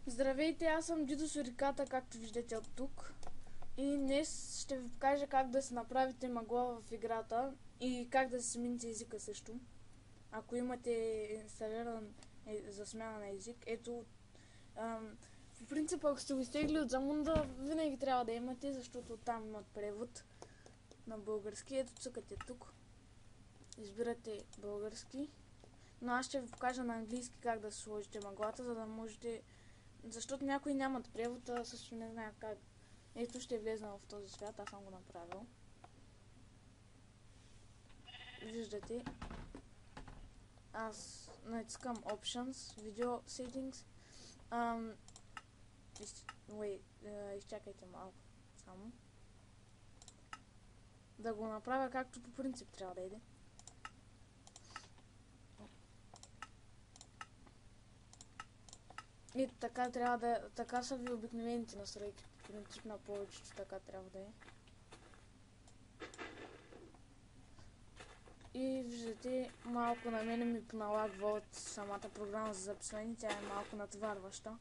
Здравейте, аз съм Дидо Суриката, както виждате от тук. И днес ще ви покажа как да се направите мъгла в играта и как да се смените езика също. Ако имате инсталиран за смяна на език, ето, по принцип, ако сте го изтегли от Замунда, винаги трябва да имате, защото там имат превод на български. Ето, цъкате тук, избирате български, но аз ще ви покажа на английски как да се сложите мъглата, за да можете. Защото някои нямат превод, а също не знаят как. Ето ще влезна в този свят, аз съм го направил. Виждате. Аз натискам Options, Video Settings. Изчакайте малко само. Да го направя както по принцип трябва да иде. И така трябва да. Така са ви обикновените настройки. По принцип на повечето така трябва да е. И виждате, малко на мене ми поналагва от самата програма за записване, тя е малко натварваща.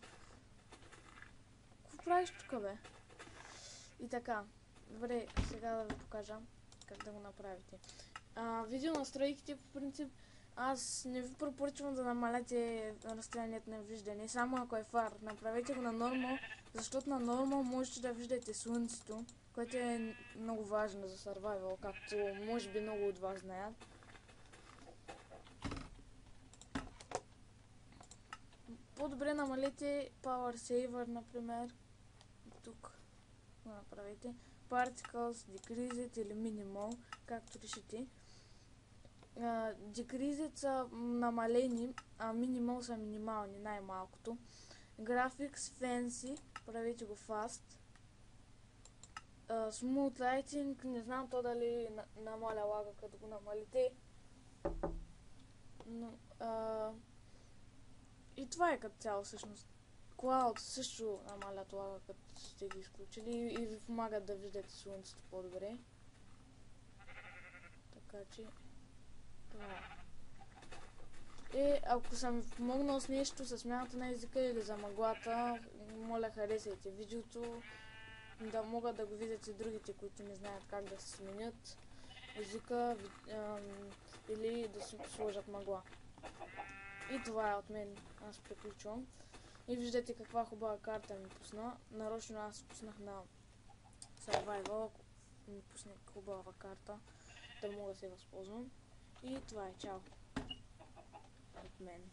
Какво правиш тук, бе? И така, добре, сега да ви покажа как да го направите. Видео настройките, по принцип, аз не ви препоръчвам да намаляте разстоянието на виждане, само ако е фар. Направете го на нормал, защото на нормал можете да виждате слънцето, което е много важно за survival, както може би много от вас знаят. По-добре намалете Power Saver, например. Тук го направете. Particles, Decreased или Minimal, както решите. Decreased са намалени, а Minimal са минимални, най-малкото. Graphics, Fancy, правете го Fast. Smooth Lighting, не знам то дали намаля лага, като го намалите. Но, и това е като цяло всъщност. Cloud също намалят лага, като сте ги изключили и ви помагат да виждате слънцето по-добре. Така че това е. Ако съм помогнал с нещо, с смяната на езика или за мъглата, моля харесайте видеото, да могат да го видят и другите, които не знаят как да се сменят езика или да си сложат мъгла. И това е от мен. Аз приключвам. И виждате каква хубава карта ми пусна. Нарочно аз пуснах на Survival, ако ми пусне хубава карта, да мога да се възползвам. И това е. Чао от мен.